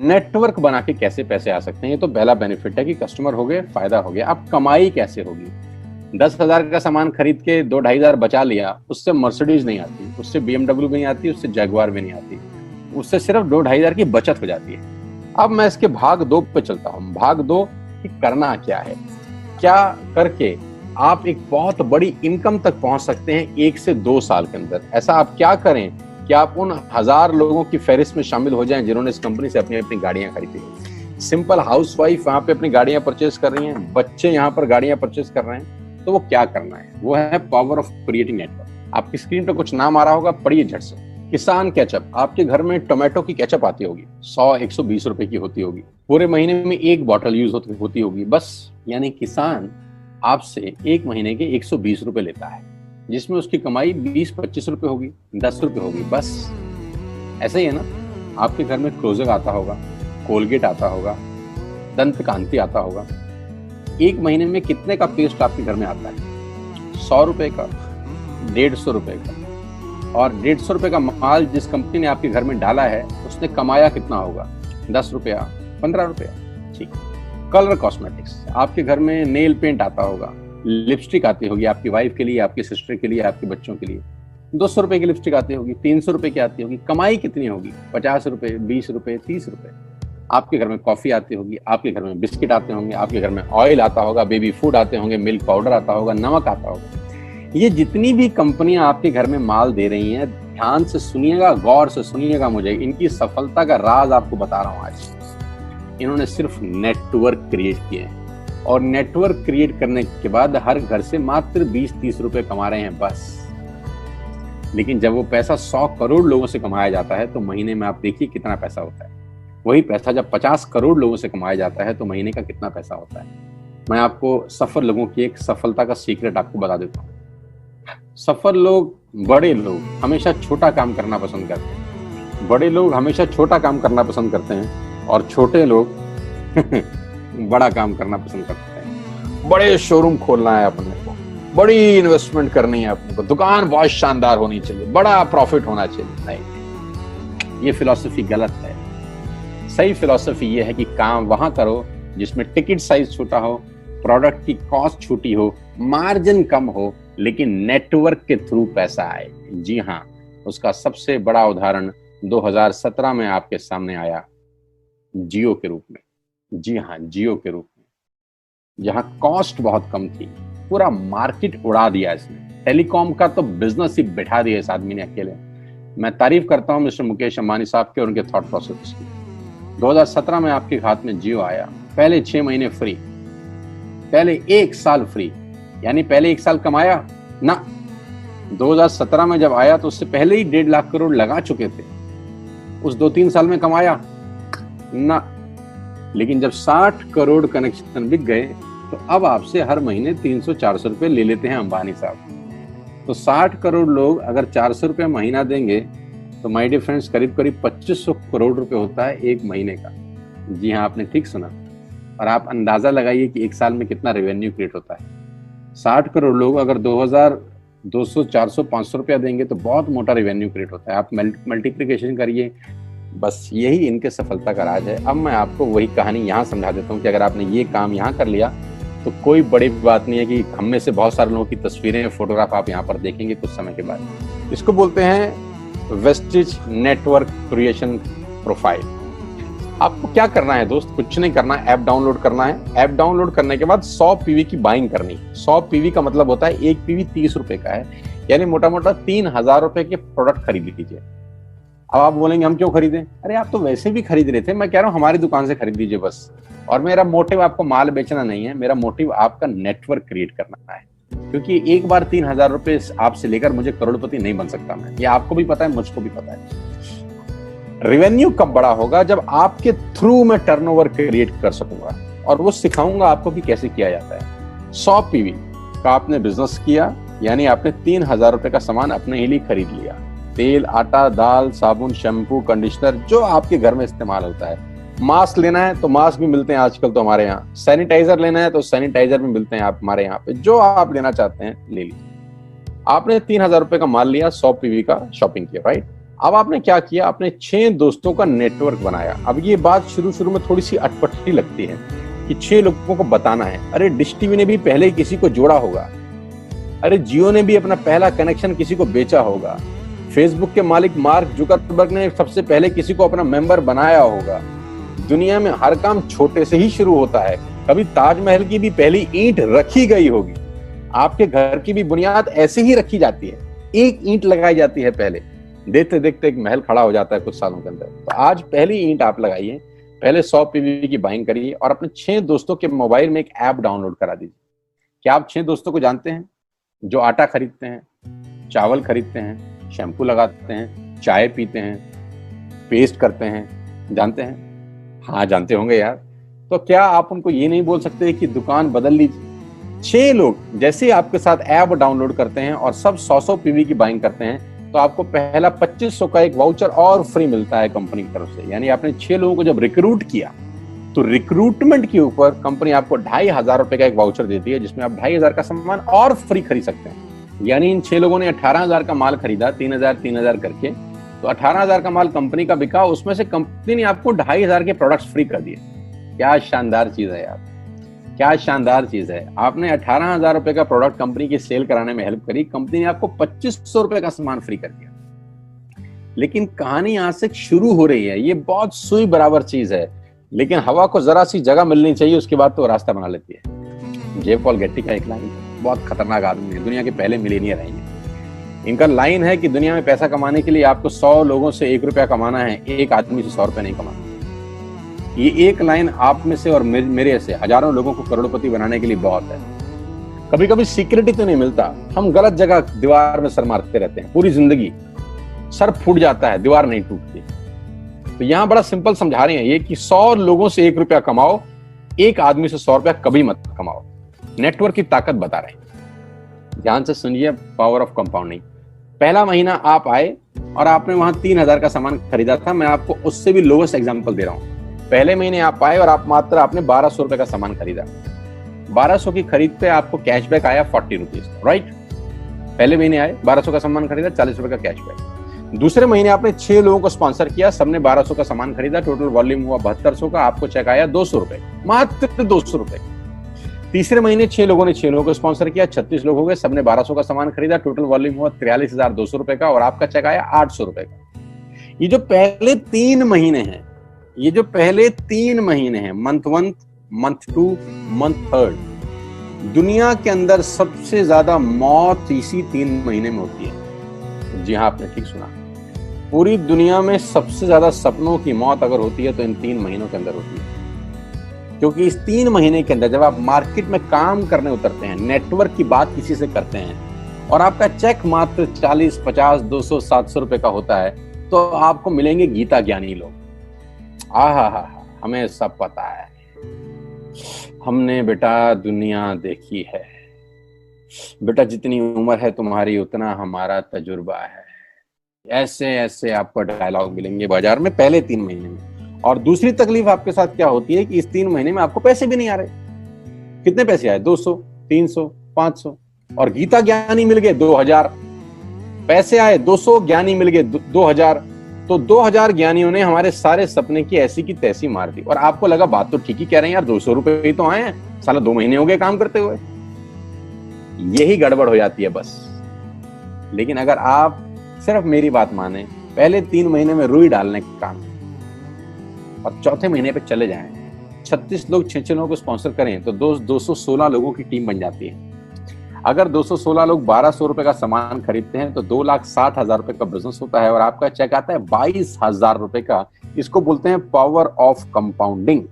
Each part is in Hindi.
नेटवर्क बना के कैसे पैसे आ सकते हैं, ये तो पहला बेनिफिट है कि कस्टमर हो गए, फायदा हो गया। अब कमाई कैसे होगी? 10,000 का सामान खरीद के 2-2.5 हजार बचा लिया, उससे मर्सिडीज नहीं आती, उससे BMW भी नहीं आती, उससे जैगवार भी नहीं आती, उससे सिर्फ 2-2.5 हजार की बचत हो जाती है। अब मैं इसके भाग 2 पे चलता हूँ। भाग 2 कि करना क्या है, क्या करके आप एक बहुत बड़ी इनकम तक पहुंच सकते हैं 1 से 2 साल के अंदर। ऐसा आप क्या करें कि आप उन 1000 लोगों की फहरिस्त में शामिल हो जाएं जिन्होंने इस कंपनी से अपनी अपनी गाड़ियां खरीदी। सिंपल हाउसवाइफ वहां पे अपनी गाड़ियां परचेज कर रही हैं, बच्चे यहाँ पर गाड़ियां परचेज कर रहे हैं, तो वो क्या करना है? वो है पावर ऑफ क्रिएटिंग नेटवर्क। आपकी स्क्रीन पे कुछ नाम आ रहा होगा, पढ़िए झट से। किसान केचप, आपके घर में टोमेटो की केचप आती होगी, 100-120 रुपए की होती होगी, पूरे महीने में 1 बॉटल यूज होती होगी बस। यानी किसान आपसे 1 महीने के 120 रुपए लेता है, जिसमें उसकी कमाई 20-25 रुपए होगी, 10 रुपए होगी बस। ऐसा ही है ना? आपके घर में क्लोजर आता होगा, कोलगेट आता होगा, दंत कांति आता होगा। 1 महीने में कितने का पेस्ट आपके घर में आता है? 100 रुपए का, 150 रुपए का। और 150 रुपए का माल जिस कंपनी ने आपके घर में डाला है, उसने कमाया कितना होगा? 10 रुपया, 15 रुपया। ठीक। कलर कॉस्मेटिक्स, आपके घर में नेल पेंट आता होगा, लिपस्टिक आती होगी आपकी वाइफ के लिए, आपकी सिस्टर के लिए, आपके बच्चों के लिए। 200 रुपए की लिपस्टिक आती होगी, 300 रुपए की आती होगी। कमाई कितनी होगी? 50 रुपए, 20 रुपए, 30 रुपए। आपके घर में कॉफी आती होगी, आपके घर में बिस्किट आते होंगे, आपके घर में ऑयल आता होगा, बेबी फूड आते होंगे, मिल्क पाउडर आता होगा, नमक आता होगा। ये जितनी भी कंपनियां आपके घर में माल दे रही हैं, ध्यान से सुनिएगा, गौर से सुनिएगा मुझे। इनकी सफलता का राज आपको बता रहा हूं आज। इन्होंने सिर्फ नेटवर्क क्रिएट किए हैं, और नेटवर्क क्रिएट करने के बाद हर घर से मात्र 20-30 रुपए कमा रहे हैं बस। लेकिन जब वो पैसा 100 करोड़ लोगों से कमाया जाता है तो महीने में आप देखिए कितना पैसा होता है। वही पैसा जब 50 करोड़ लोगों से कमाया जाता है तो महीने का कितना पैसा होता है। मैं आपको सफल लोगों की एक सफलता का सीक्रेट आपको बता देता हूँ। सफल लोग, बड़े लोग हमेशा छोटा काम करना पसंद करते हैं। बड़े लोग हमेशा छोटा काम करना पसंद करते हैं, और छोटे लोग बड़ा काम करना पसंद करते हैं। बड़े शोरूम खोलना है अपने को, बड़ी इन्वेस्टमेंट करनी है अपने को, दुकान बहुत शानदार होनी चाहिए, बड़ा प्रॉफिट होना चाहिए। नहीं, ये फिलॉसफी गलत है। सही फिलॉसफी ये है कि काम वहां करो जिसमें टिकट साइज छोटा हो, प्रोडक्ट की कॉस्ट छोटी हो, मार्जिन कम हो, लेकिन नेटवर्क के थ्रू पैसा आए। जी हाँ, उसका सबसे बड़ा उदाहरण 2017 में आपके सामने आया, जियो के रूप में। जी हाँ, जियो के रूप में, जहां कॉस्ट बहुत कम थी, पूरा मार्केट उड़ा दिया इसने। टेलीकॉम का तो बिजनेस ही बैठा दिया इस आदमी ने अकेले। मैं तारीफ करता हूं मिस्टर मुकेश अंबानी साहब के और उनके थॉट प्रोसेस की। 2017 में आपके हाथ में जियो आया, पहले 6 महीने फ्री, पहले 1 साल फ्री। यानी पहले 1 साल कमाया ना। 2017 में जब आया तो उससे पहले ही 1.5 लाख करोड़ लगा चुके थे। उस 2-3 साल में कमाया ना। लेकिन जब 60 करोड़ कनेक्शन बिक गए तो अब आपसे हर महीने 300-400 रुपए ले लेते हैं अंबानी साहब। तो 60 करोड़ लोग अगर 400 रुपए महीना देंगे तो माय डियर फ्रेंड्स, करीब करीब 2500 करोड़ रुपए होता है 1 महीने का। जी हाँ, आपने ठीक सुना। और आप अंदाजा लगाइए कि 1 साल में कितना रेवेन्यू क्रिएट होता है। 60 करोड़ लोग अगर 2000, 200, 400, 500 रुपया देंगे तो बहुत मोटा रेवेन्यू क्रिएट होता है। आप मल्टीप्लिकेशन करिए, बस यही इनके सफलता का राज है। अब मैं आपको वही कहानी यहाँ समझा देता हूँ कि अगर आपने ये काम यहाँ कर लिया तो कोई बड़ी बात नहीं है कि हम में से बहुत सारे लोगों की तस्वीरें, फोटोग्राफ आप यहाँ पर देखेंगे कुछ समय के बाद। इसको बोलते हैं वेस्टेज नेटवर्क क्रिएशन प्रोफाइल। आपको क्या करना है दोस्त? कुछ नहीं करना है, ऐप डाउनलोड करना है। ऐप डाउनलोड करने के बाद 100 पीवी की बाइंग करनी है। 100 पीवी का मतलब होता है 1 पीवी 30 रुपए का है, यानी मोटा मोटा 3000 रुपए के प्रोडक्ट खरीद लीजिए। अब आप बोलेंगे हम क्यों खरीदें? अरे आप तो वैसे भी खरीद रहे थे, मैं कह रहा हूँ हमारी दुकान से खरीद लीजिए बस। और मेरा मोटिव आपको माल बेचना नहीं है, मेरा मोटिव आपका नेटवर्क क्रिएट करना है। क्योंकि एक बार 3000 रुपए आपसे लेकर मुझे करोड़पति नहीं बन सकता मैं, ये आपको भी पता है, मुझको भी पता है। रेवेन्यू कब बड़ा होगा? जब आपके थ्रू मैं टर्नओवर क्रिएट कर सकूंगा, और वो सिखाऊंगा आपको कि कैसे किया जाता है। 100 पीवी का आपने बिजनेस किया, यानी आपने 3000 रुपए का सामान अपने ही लिए खरीद लिया। तेल, आटा, दाल, साबुन, शैम्पू, कंडीशनर, जो आपके घर में इस्तेमाल होता है। मास्क लेना है तो मास्क भी मिलते हैं आजकल तो हमारे यहाँ। सैनिटाइजर लेना है तो सैनिटाइजर भी मिलते हैं आप हमारे यहाँ पे। जो आप लेना चाहते हैं ले लीजिए। आपने 3000 रुपए का माल लिया, 100 पीवी का शॉपिंग किया, राइट? अब आपने क्या किया, आपने 6 दोस्तों का नेटवर्क बनाया। अब ये बात शुरू शुरू में थोड़ी सी अटपटी लगती है कि 6 लोगों को बताना है। अरे डिश टीवी ने भी पहले किसी को जोड़ा होगा, अरे जियो ने भी अपना पहला कनेक्शन किसी को बेचा होगा, फेसबुक के मालिक मार्क जुकरबर्ग ने सबसे पहले किसी को अपना मेंबर बनाया होगा। दुनिया में हर काम छोटे से ही शुरू होता है। कभी ताजमहल की भी पहली ईंट रखी गई होगी, आपके घर की भी बुनियाद ऐसे ही रखी जाती है, एक ईंट लगाई जाती है पहले, देखते देखते एक महल खड़ा हो जाता है कुछ सालों के अंदर। तो आज पहली ईंट आप लगाइए, पहले 100 पीवी की बाइंग करिए और अपने 6 दोस्तों के मोबाइल में एक ऐप डाउनलोड करा दीजिए। क्या आप 6 दोस्तों को जानते हैं जो आटा खरीदते हैं, चावल खरीदते हैं, शैम्पू लगाते हैं, चाय पीते हैं, पेस्ट करते हैं? जानते हैं? हाँ जानते होंगे यार। तो क्या आप उनको ये नहीं बोल सकते कि दुकान बदल लीजिए? 6 लोग जैसे आपके साथ ऐप डाउनलोड करते हैं और सब 100 पीवी की बाइंग करते हैं तो आपको पहला 2500 का एक वाउचर और फ्री मिलता है कंपनी की तरफ से। यानी आपने 6 लोगों को जब रिक्रूट किया तो रिक्रूटमेंट के ऊपर कंपनी आपको 2500 रुपए का एक वाउचर देती है जिसमें आप 2500 का सामान और फ्री खरीद सकते हैं। यानी इन 6 लोगों ने 18,000 का माल खरीदा, 3,000 करके, तो 18,000 का माल कंपनी का बिका, उसमें से कंपनी ने आपको 2500 के प्रोडक्ट्स फ्री कर दिए। क्या शानदार चीज है यार, क्या शानदार चीज है। आपने 18,000 रुपए का प्रोडक्ट कंपनी की सेल कराने में हेल्प करी, कंपनी ने आपको 2500 रुपए का सामान फ्री कर दिया। लेकिन कहानी यहां से शुरू हो रही है। ये बहुत सुई बराबर चीज है, लेकिन हवा को जरा सी जगह मिलनी चाहिए, उसके बाद तो रास्ता बना लेती है। जे पॉल गेट्टी का एक लाइन, बहुत खतरनाक आदमी है, दुनिया के पहले मिलियनियर हैं। इनका लाइन है कि दुनिया में पैसा कमाने के लिए आपको 100 लोगों से 1 रुपया कमाना है, एक आदमी से 100 रुपया नहीं कमाना। ये एक लाइन आप में से और मेरे से हजारों लोगों को करोड़पति बनाने के लिए बहुत है। कभी कभी सिक्योरिटी तो नहीं मिलता, हम गलत जगह दीवार में सर मारते रहते हैं, पूरी जिंदगी सर फूट जाता है, दीवार नहीं टूटती। तो यहां बड़ा सिंपल समझा रहे हैं ये कि 100 लोगों से 1 रुपया कमाओ, एक आदमी से 100 रुपया कभी मत कमाओ। नेटवर्क की ताकत बता रहे हैं, ध्यान से सुनिए, पावर ऑफ कंपाउंडिंग। पहला महीना आप आए और आपने वहां 3,000 का सामान खरीदा था। मैं आपको उससे भी लोवेस्ट एग्जांपल दे रहा हूं। पहले महीने आप आए और आपने 1200 रुपए का सामान खरीदा। 1200 की खरीद पे आपको कैशबैक आया 40 रुपीज, राइट? पहले महीने आए, 1200 का सामान खरीदा, 40 रुपए का कैशबैक। दूसरे महीने आपने 6 लोगों को स्पॉन्सर किया, सबने 1200 का सामान खरीदा, टोटल वॉल्यूम हुआ 7200 का, आपको चेक आया 200 रुपए, मात्र 200 रुपए। तीसरे महीने 6 लोगों ने 6 लोगों को स्पॉन्सर किया, 36 लोग हो गए, सबने 1200 का सामान खरीदा, टोटल वॉल्यूम हुआ 43,200 रुपए का और आपका चेक आया 800 रुपए का। ये जो पहले 3 महीने हैं, ये जो पहले 3 महीने हैं, मंथ 1, मंथ 2, मंथ 3, दुनिया के अंदर सबसे ज्यादा मौत इसी 3 महीने में होती है। जी हाँ, आपने ठीक सुना, पूरी दुनिया में सबसे ज्यादा सपनों की मौत अगर होती है तो इन 3 महीनों के अंदर होती है। क्योंकि इस 3 महीने के अंदर जब आप मार्केट में काम करने उतरते हैं, नेटवर्क की बात किसी से करते हैं और आपका चेक मात्र 40, 50, 200, 700 रुपए का होता है, तो आपको मिलेंगे गीता ज्ञानी लोग। हमें सब पता है, हमने बेटा दुनिया देखी है, बेटा जितनी उम्र है तुम्हारी उतना हमारा तजुर्बा है। ऐसे ऐसे आपको डायलॉग मिलेंगे बाजार में पहले 3 महीने में। और दूसरी तकलीफ आपके साथ क्या होती है कि इस 3 महीने में आपको पैसे भी नहीं आ रहे। कितने पैसे आए? 200, 300, 500, और गीता ज्ञानी मिल गए 2000। पैसे आए 200, ज्ञानी मिल गए 2000। तो 2000 ज्ञानियों ने हमारे सारे सपने की ऐसी की तैसी मार दी। और आपको लगा बात तो ठीक ही कह रहे हैं यार, 200 रुपए ही तो आए हैं, साला 2 महीने हो गए काम करते हुए। यही गड़बड़ हो जाती है बस। लेकिन अगर आप सिर्फ मेरी बात माने, पहले 3 महीने में रुई डालने का काम और चौथे महीने पे चले जाएं, 36 लोग 6 लोगों को स्पॉन्सर करें तो 216 लोगों की टीम बन जाती है। अगर 216 लोग 1200 रुपए का सामान खरीदते हैं तो 2,60,000 रुपए का बिजनेस होता है और आपका चेक आता है 22,000 रुपए का। इसको बोलते हैं पावर ऑफ कंपाउंडिंग।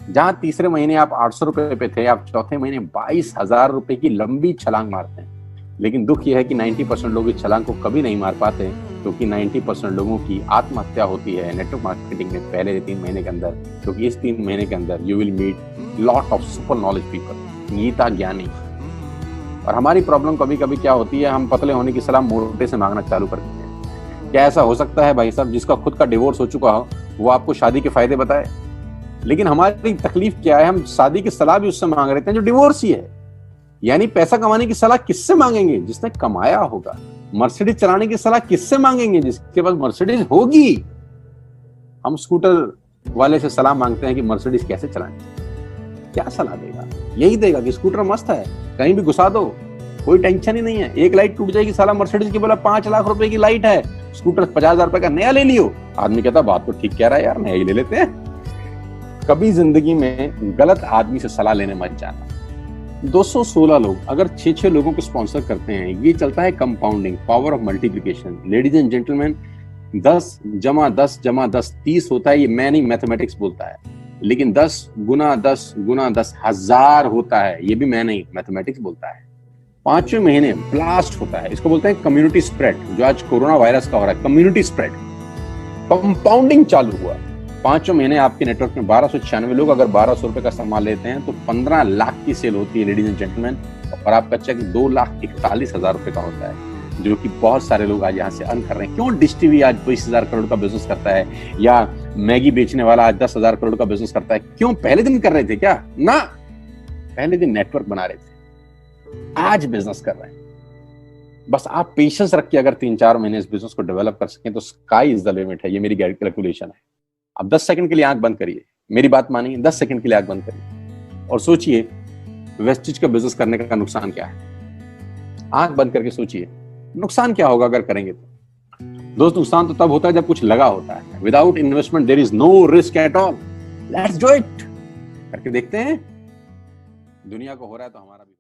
जहां तीसरे महीने आप 800 रुपए पे थे, आप चौथे महीने 22,000 रुपए की लंबी छलांग मारते हैं। लेकिन दुख यह है कि 90% लोग इस छलांग को कभी नहीं मार पाते, क्योंकि 90% लोगों की आत्महत्या होती है नेटवर्क मार्केटिंग में पहले 3 महीने के अंदर। क्योंकि इस 3 महीने के अंदर you will meet lot of super knowledge people, Gita ज्ञानी। और हमारी प्रॉब्लम कभी कभी क्या होती है, हम पतले होने की सलाह मोटे से मांगना चालू कर देते हैं। क्या ऐसा हो सकता है भाई साहब, जिसका खुद का डिवोर्स हो चुका हो वो आपको शादी के फायदे बताए? लेकिन हमारी तकलीफ क्या है, हम शादी की सलाह भी उससे मांग रहे थे जो डिवोर्स ही है। यानी पैसा कमाने की सलाह किससे मांगेंगे? जिसने कमाया होगा। मर्सिडीज चलाने की सलाह किससे मांगेंगे? जिसके पास मर्सिडीज होगी। हम स्कूटर वाले से सलाह मांगते हैं कि मर्सिडीज कैसे चलाएं। क्या सलाह देगा? यही देगा कि स्कूटर मस्त है, कहीं भी घुसा दो, कोई टेंशन ही नहीं है। एक लाइट टूट जाएगी, साला मर्सिडीज की बोला 5 लाख रुपए की लाइट है, स्कूटर 50,000 रुपए का नया ले लियो। आदमी कहता बात तो ठीक कह रहा है यार, नया ही ले लेते हैं। कभी जिंदगी में गलत आदमी से सलाह लेने मत जाना। 216 लोग अगर 6-6 लोगों को स्पॉन्सर करते हैं, ये चलता है compounding, power of multiplication. Ladies and gentleman, 10 × 10 × 10 30 होता है। ये मैं नहीं, मैथमेटिक्स बोलता है। लेकिन 10 × 10 × 10 1000 होता है। ये भी मैं नहीं, मैथमेटिक्स बोलता है। 5वें महीने ब्लास्ट होता है। इसको बोलते हैं कम्युनिटी स्प्रेड, जो आज कोरोना वायरस का हो रहा है। कम्युनिटी स्प्रेड, कंपाउंडिंग चालू हुआ। 5वें महीने आपके नेटवर्क में 1296 लोग अगर 1200 रुपए का सामान लेते हैं तो 15 लाख की सेल होती है लेडीज एंड जेंटलमैन। और आपका चेक 2,41,000 रुपए का होता है, जो कि बहुत सारे लोग आज यहाँ से अर्न कर रहे हैं। क्यों डिश टीवी आज 20,000 करोड़ का बिजनेस करता है, या मैगी बेचने वाला आज 10,000 करोड़ का बिजनेस करता है? क्यों? पहले दिन कर रहे थे क्या? ना, पहले दिन नेटवर्क बना रहे थे, आज बिजनेस कर रहे हैं। बस आप पेशेंस रख के अगर 3-4 महीने इस बिजनेस को डेवलप कर सकें तो स्काई इज द लिमिट है। ये मेरी कैलकुलेशन है। अब 10 सेकंड के लिए आंख बंद करिए, मेरी बात मानिए, 10 सेकंड के लिए आंख बंद करिए और सोचिए वेस्टिज का बिजनेस करने का नुकसान क्या है। आंख बंद करके सोचिए नुकसान क्या होगा अगर करेंगे तो। दोस्त, नुकसान तो तब होता है जब कुछ लगा होता है। Without investment there is no risk at all. Let's do it. करके देखते हैं, दुनिया को हो रहा है तो हमारा भी।